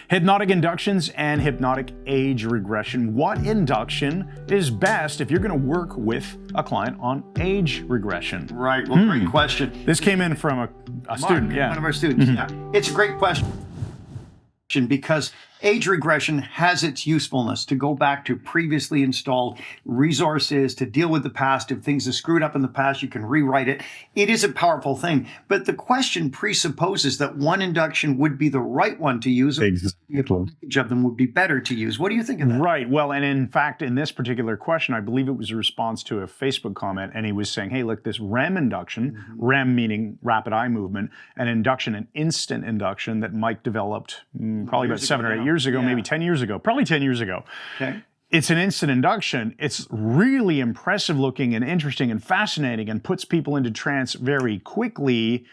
Hypnotic inductions and hypnotic age regression. What induction is best if you're going to work with a client on age regression? Right. Well, great question. This came in from a student. Yeah. One of our students. Yeah. It's a great question because age regression has its usefulness to go back to previously installed resources, to deal with the past. If things are screwed up in the past, you can rewrite it. It is a powerful thing. But the question presupposes that one induction would be the right one to use. Exactly. A package of them would be better to use. What do you think of that? Right. Well, and in fact, in this particular question, I believe it was a response to a Facebook comment, and he was saying, hey, look, this REM induction, REM meaning rapid eye movement, an induction, an instant induction that Mike developed probably about 7 or 8 years ago, maybe 10 years ago, probably 10 years ago. Okay. It's an instant induction. It's really impressive looking and interesting and fascinating and puts people into trance very quickly.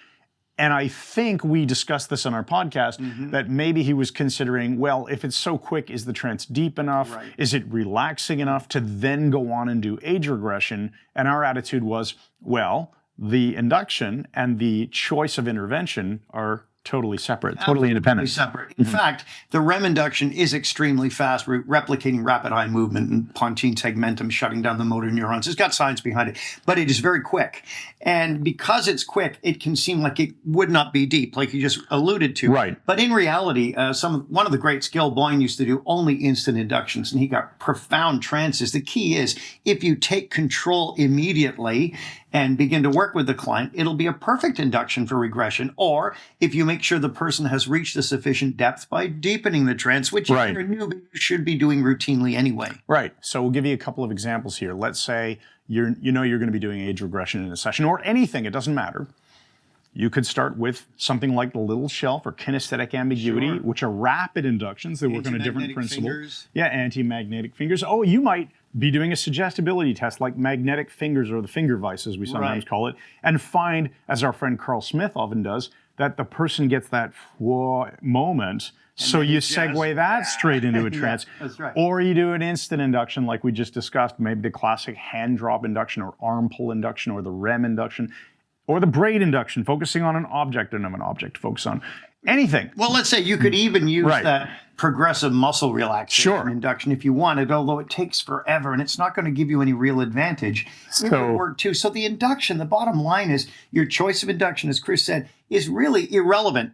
And I think we discussed this on our podcast, that maybe he was considering, well, if it's so quick, is the trance deep enough? Right. Is it relaxing enough to then go on and do age regression? And our attitude was, well, the induction and the choice of intervention are totally separate, totally independent. Separate. In fact, the REM induction is extremely fast, replicating rapid eye movement and pontine tegmentum, shutting down the motor neurons. It's got science behind it, but it is very quick. And because it's quick, it can seem like it would not be deep, like you just alluded to. Right. But in reality, one of the great skill Boyne used to do only instant inductions, and he got profound trances. The key is if you take control immediately and begin to work with the client, it'll be a perfect induction for regression. Or if you make sure the person has reached a sufficient depth by deepening the trance, which if you're new, you should be doing routinely anyway. Right. So we'll give you a couple of examples here. Let's say you're going to be doing age regression in a session or anything. It doesn't matter. You could start with something like the little shelf or kinesthetic ambiguity, which are rapid inductions. They work on a different principle. Fingers. Yeah, anti-magnetic fingers. Oh, you might be doing a suggestibility test like magnetic fingers or the finger vice, as we sometimes call it, and find, as our friend Carl Smith often does, that the person gets that moment. So you segue that straight into a trance. That's right. Or you do an instant induction like we just discussed, maybe the classic hand drop induction or arm pull induction or the REM induction. Or the braid induction, focusing on an object and an object, focus on anything. Well, let's say you could even use that progressive muscle relaxation induction if you wanted, although it takes forever and it's not going to give you any real advantage. It would work too. So the induction, the bottom line is your choice of induction, as Chris said, is really irrelevant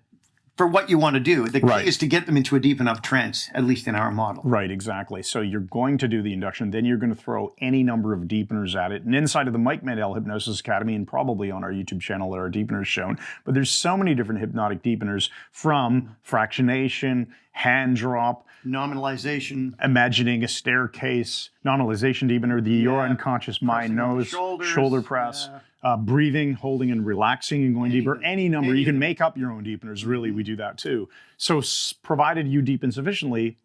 for what you want to do. The key is to get them into a deep enough trance, at least in our model. Right, exactly. So you're going to do the induction, then you're going to throw any number of deepeners at it. And inside of the Mike Mandel Hypnosis Academy, and probably on our YouTube channel, there are deepeners shown. But there's so many different hypnotic deepeners, from fractionation, hand drop, nominalization, imagining a staircase, nominalization deepener, the your unconscious mind knows, shoulder press. Breathing, holding, and relaxing and going deeper. Any number. You can make up your own deepeners. Really, we do that too. So provided you deepen sufficiently,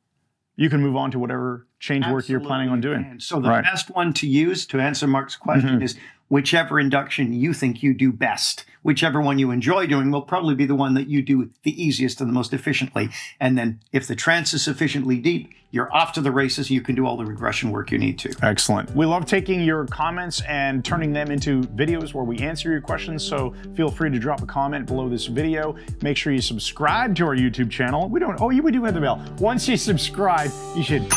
you can move on to whatever change work you're planning on doing. And so the best one to use to answer Mark's question is whichever induction you think you do best. Whichever one you enjoy doing will probably be the one that you do the easiest and the most efficiently. And then if the trance is sufficiently deep, you're off to the races. You can do all the regression work you need to. Excellent. We love taking your comments and turning them into videos where we answer your questions. So feel free to drop a comment below this video. Make sure you subscribe to our YouTube channel. We do have the bell. Once you subscribe, you should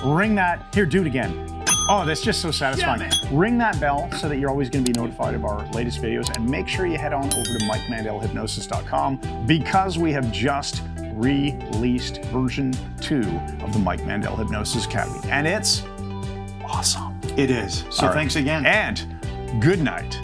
ring that. Here, do it again. Oh, that's just so satisfying. Ring that bell so that you're always going to be notified of our latest videos, and make sure you head on over to MikeMandelHypnosis.com because we have just released version 2 of the Mike Mandel Hypnosis Academy, and it's awesome. It is. So thanks again. And good night.